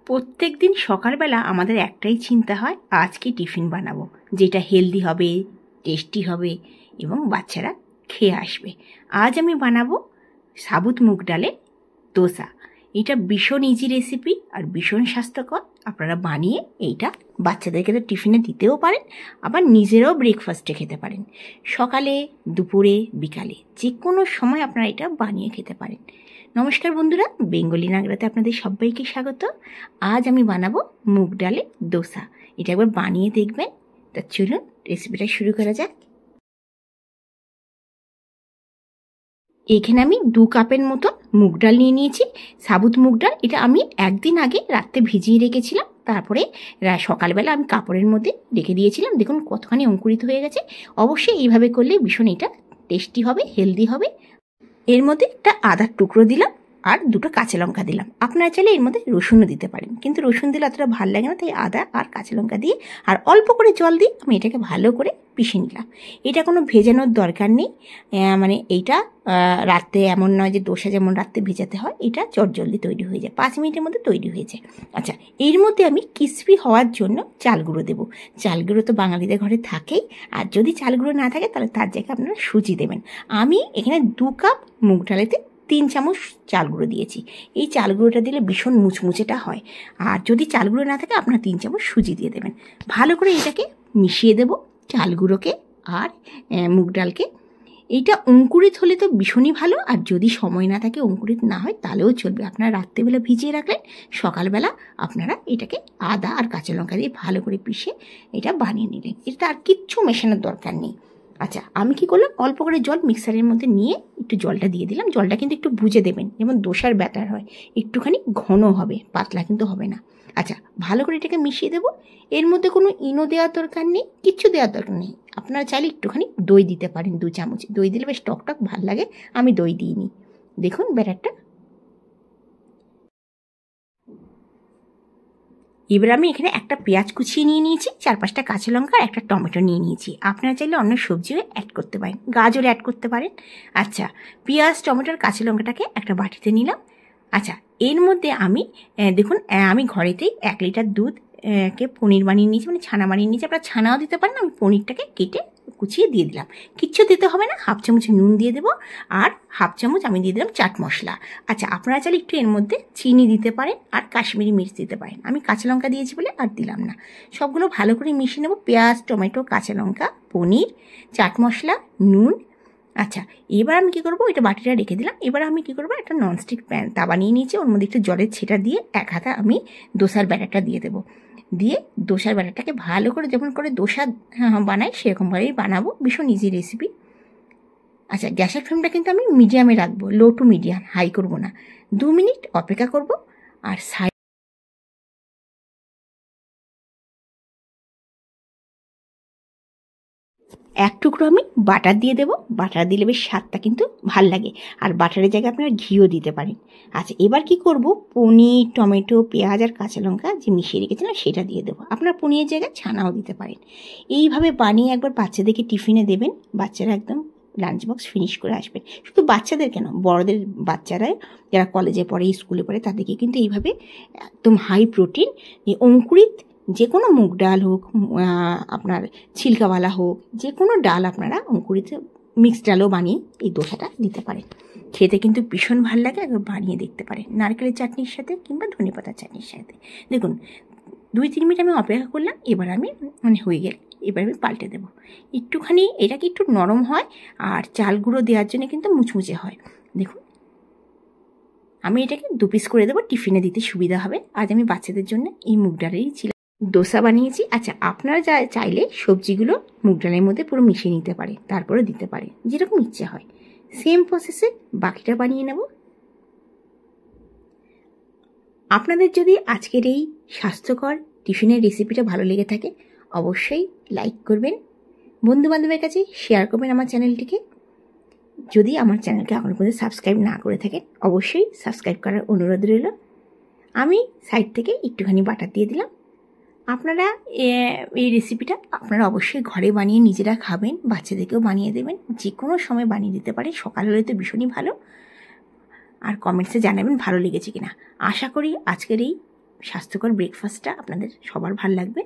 প্রত্যেক দিন সকালবেলা আমাদের একটাই চিন্তা হয়, আজ কি টিফিন বানাবো যেটা হেলদি হবে, টেস্টি হবে এবং বাচ্চারা খেয়ে আসবে। আজ আমি বানাবো সাবুত মুগ ডালের দোসা। এটা ভীষণ ইজি রেসিপি আর ভীষণ স্বাস্থ্যকর। আপনারা বানিয়ে এইটা বাচ্চাদেরকে তো টিফিনে দিতেও পারেন, আবার নিজেরাও ব্রেকফাস্টে খেতে পারেন। সকালে, দুপুরে, বিকালে যে কোনো সময় আপনারা এটা বানিয়ে খেতে পারেন। নমস্কার বন্ধুরা, বেঙ্গলি নাগরাতে আপনাদের সবাইকে স্বাগত। আজ আমি বানাবো মুগ ডালের দোসা। এটা একবার বানিয়ে দেখবেন। তা চলুন রেসিপিটা শুরু করা যাক। এখানে আমি 2 কাপের মতো মুগ ডাল নিয়ে নিয়েছি, সাবুত মুগ ডাল। এটা আমি একদিন আগে রাত্রে ভিজিয়ে রেখেছিলাম, তারপরে সকালবেলা আমি কাপড়ের মধ্যে রেখে দিয়েছিলাম। দেখুন কতখানি অঙ্কুরিত হয়ে গেছে। অবশ্যই এইভাবে করলে ভীষণ এটা টেস্টি হবে, হেলদি হবে। এর মধ্যে একটা আদার টুকরো দিলাম আর 2টো কাঁচা লঙ্কা দিলাম। আপনারা চাইলে এর মধ্যে রসুনও দিতে পারেন, কিন্তু রসুন দিলে অতটা ভালো লাগে না, তাই আদা আর কাঁচা লঙ্কা দিয়ে আর অল্প করে জল দিয়ে আমি এটাকে ভালো করে পিষে নিলাম। এটা কোনো ভেজানোর দরকার নেই, মানে এইটা রাত্রে এমন নয় যে দোসা যেমন রাত্রে ভেজাতে হয়, এটা চটজলদি তৈরি হয়ে যায়, 5 মিনিটের মধ্যে তৈরি হয়ে যায়। আচ্ছা, এর মধ্যে আমি ক্রিসপি হওয়ার জন্য চাল গুঁড়ো দেবো। চাল গুঁড়ো তো বাঙালিদের ঘরে থাকেই, আর যদি চাল গুঁড়ো না থাকে তাহলে তার জায়গায় আপনারা সুজি দেবেন। আমি এখানে 2 কাপ মুগ ডালেতে 3 চামচ চাল গুঁড়ো দিয়েছি। এই চাল গুঁড়োটা দিলে ভীষণ মুচমুচেটা হয়। আর যদি চাল গুঁড়ো না থাকে আপনারা 3 চামচ সুজি দিয়ে দেবেন। ভালো করে এটাকে মিশিয়ে দেব, চাল গুঁড়োকে আর মুগ ডালকে। এইটা অঙ্কুরিত হলে তো ভীষণই ভালো, আর যদি সময় না থাকে, অঙ্কুরিত না হয় তাহলেও চলবে। আপনারা রাত্রেবেলা ভিজিয়ে রাখলেন, সকালবেলা আপনারা এটাকে আদা আর কাঁচা লঙ্কা দিয়ে ভালো করে পিষে এটা বানিয়ে নিলেন। এটা আর কিচ্ছু মেশানোর দরকার নেই। আচ্ছা, আমি কি করলাম, অল্প করে জল মিক্সারের মধ্যে নিয়ে একটু জলটা দিয়ে দিলাম। জলটা কিন্তু একটু বুঝে দেবেন, যেমন দোসার ব্যাটার হয়, একটুখানি ঘন হবে, পাতলা কিন্তু হবে না। আচ্ছা, ভালো করে এটাকে মিশিয়ে দেবো। এর মধ্যে কোনো ইনো দেওয়ার দরকার নেই, কিচ্ছু দেওয়ার দরকার নেই। আপনারা চাইলে একটুখানি দই দিতে পারেন, 2 চামচ দই দিলে বেশ টক ভালো লাগে। আমি দই দিইনি। দেখুন ব্যাটারটা। এবার আমি এখানে একটা পেঁয়াজ কুচিয়ে নিয়ে নিয়েছি, 4-5টা কাঁচা লঙ্কা আর একটা টমেটো নিয়ে নিয়েছি। আপনারা চাইলে অন্য সবজিও অ্যাড করতে পারেন, গাজর অ্যাড করতে পারেন। আচ্ছা, পেঁয়াজ, টমেটোর, কাঁচা লঙ্কাটাকে একটা বাটিতে নিলাম। আচ্ছা, এর মধ্যে আমি দেখুন আমি ঘরেতেই 1 লিটার দুধ কে পনির বানিয়ে নিয়েছি, মানে ছানা বানিয়ে নিয়েছি। আপনারা ছানাও দিতে পারেন। আমি পনিরটাকে কেটে কুচিয়ে দিয়ে দিলাম। কিচ্ছু দিতে হবে না, 1/2 চামচ নুন দিয়ে দেবো আর 1/2 চামচ আমি দিয়ে দিলাম চাট মশলা। আচ্ছা, আপনারা চাইলে একটু এর মধ্যে চিনি দিতে পারেন আর কাশ্মীরি মির্চ দিতে পারেন। আমি কাঁচা লঙ্কা দিয়েছি বলে আর দিলাম না। সবগুলো ভালো করে মিশিয়ে নেবো, পেঁয়াজ, টমেটো, কাঁচা লঙ্কা, পনির, চাট মশলা, নুন। আচ্ছা, এবার আমি কী করবো, এটা বাটিটা রেখে দিলাম। এবার আমি কী করবো, একটা ননস্টিক প্যান তাওয়া নিয়ে নিয়েছি, ওর মধ্যে একটু জলের ছিটা দিয়ে 1 হাতা আমি দোসার ব্যাটারটা দিয়ে দেবো। দিয়ে দোসার ব্যাটারটাকে ভালো করে, যেমন করে দোসা বানাই সেরকমভাবেই বানাবো। ভীষণ ইজি রেসিপি। আচ্ছা, গ্যাসের ফ্লেমটা কিন্তু আমি মিডিয়ামে রাখবো, লো টু মিডিয়াম, হাই করব না। 2 মিনিট অপেক্ষা করব। আর এক টুকরো আমি বাটার দিয়ে দেবো। বাটার দিলে বেশ স্বাদটা কিন্তু ভাল লাগে, আর বাটারের জায়গায় আপনারা ঘিও দিতে পারেন। আচ্ছা, এবার কি করব, পনির, টমেটো, পেঁয়াজ আর কাঁচা লঙ্কা যে মিশিয়ে রেখেছিলাম সেটা দিয়ে দেবো। আপনারা পনিরের জায়গায় ছানাও দিতে পারেন। এইভাবে বানিয়ে একবার বাচ্চাদেরকে টিফিনে দেবেন, বাচ্চারা একদম লাঞ্চ বক্স ফিনিশ করে আসবেন। শুধু বাচ্চাদের কেন, বড়দের, বাচ্চারা যারা কলেজে পড়ে, স্কুলে পড়ে, তাদেরকে কিন্তু এইভাবে একদম হাই প্রোটিন অঙ্কুরিত যে কোনো মুগ ডাল হোক, আপনার ছিলকাওয়ালা হোক, যে কোনো ডাল আপনারা অঙ্কুরিত মিক্সড ডালও বানিয়ে এই দোসাটা দিতে পারেন। খেতে কিন্তু ভীষণ ভালো লাগে। একবার বানিয়ে দেখতে পারেন নারকেলের চাটনির সাথে কিংবা ধনেপাতার চাটনির সাথে। দেখুন 2-3 মিনিট আমি অপেক্ষা করলাম। এবার আমি হয়ে গেল। এবার আমি পাল্টে দেবো। একটুখানি এটাকে একটু নরম হয়, আর চাল গুঁড়ো দেওয়ার জন্য কিন্তু মুচমুচে হয়। দেখুন আমি এটাকে 2 পিস করে দেবো, টিফিনে দিতে সুবিধা হবে। আজ আমি বাচ্চাদের জন্য এই মুগ ডালেরই দোসা বানিয়েছি। আচ্ছা, আপনারা চাইলে সবজিগুলো মুগ ডালের মধ্যে পুরো মিশিয়ে নিতে পারে, তারপরে দিতে পারে, যেরকম ইচ্ছে হয়। সেম প্রসেসে বাকিটা বানিয়ে নেব। আপনাদের যদি আজকের এই স্বাস্থ্যকর টিফিনের রেসিপিটা ভালো লেগে থাকে, অবশ্যই লাইক করবেন, বন্ধুবান্ধবের কাছে শেয়ার করবেন আমার চ্যানেলটিকে। যদি আমার চ্যানেলকে এখনো পর্যন্ত সাবস্ক্রাইব না করে থাকেন, অবশ্যই সাবস্ক্রাইব করার অনুরোধ রইল। আমি সাইড থেকে একটুখানি বাটার দিয়ে দিলাম। আপনারা এই রেসিপিটা আপনারা অবশ্যই ঘরে বানিয়ে নিজেরা খাবেন, বাচ্চাদেরকেও বানিয়ে দেবেন, যে কোনো সময় বানিয়ে দিতে পারে। সকাল হলে তো ভীষণই ভালো। আর কমেন্টসে জানাবেন ভালো লেগেছে কিনা। আশা করি আজকের এই স্বাস্থ্যকর ব্রেকফাস্টটা আপনাদের সবার ভালো লাগবে।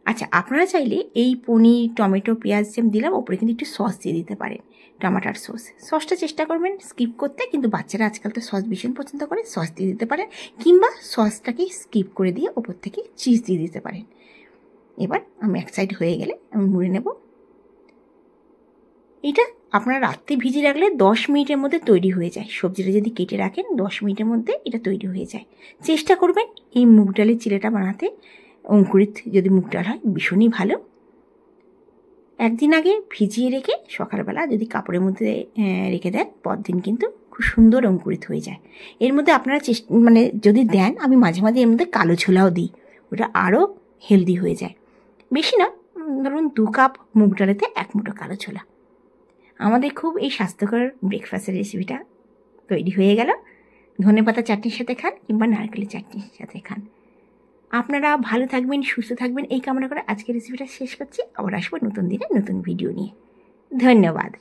আচ্ছা, আপনারা চাইলে এই পনির, টমেটো, পেঁয়াজ যে দিলাম ওপরে কিন্তু একটু সস দিয়ে দিতে পারেন, টমাটার সস। সসটা চেষ্টা করবেন স্কিপ করতে, কিন্তু বাচ্চারা আজকাল তো সস ভীষণ পছন্দ করে, সস দিয়ে দিতে পারেন, কিংবা সসটাকে স্কিপ করে দিয়ে ওপর থেকে চিজ দিয়ে দিতে পারেন। এবার আমি এক সাইড হয়ে গেলে আমি মুড়ে নেব। এটা আপনারা রাত্রে ভিজিয়ে রাখলে 10 মিনিটের মধ্যে তৈরি হয়ে যায়। সবজিটা যদি কেটে রাখেন 10 মিনিটের মধ্যে এটা তৈরি হয়ে যায়। চেষ্টা করবেন এই মুগ ডালের চিড়েটা বানাতে। অঙ্কুরিত যদি মুগ ডাল হয় ভীষণই ভালো। একদিন আগে ভিজিয়ে রেখে সকালবেলা যদি কাপড়ের মধ্যে রেখে দেন, পরদিন কিন্তু খুব সুন্দর অঙ্কুরিত হয়ে যায়। এর মধ্যে আপনারা যদি দেন, আমি মাঝে মাঝে এর মধ্যে কালো ছোলাও দিই, ওটা আরও হেলদি হয়ে যায়। বেশি না, ধরুন 2 কাপ মুগ ডালেতে 1 মুঠো কালো ছোলা। আমাদের খুব এই স্বাস্থ্যকর ব্রেকফাস্টের রেসিপিটা তৈরি হয়ে গেল। ধনেপাতা চাটনির সাথে খান কিংবা নারকেলের চাটনির সাথে খান। আপনারা ভালো থাকবেন, সুস্থ থাকবেন এই কামনা করে আজকের রেসিপিটা শেষ করছি। আবার আসবো নতুন দিনে নতুন ভিডিও নিয়ে। ধন্যবাদ।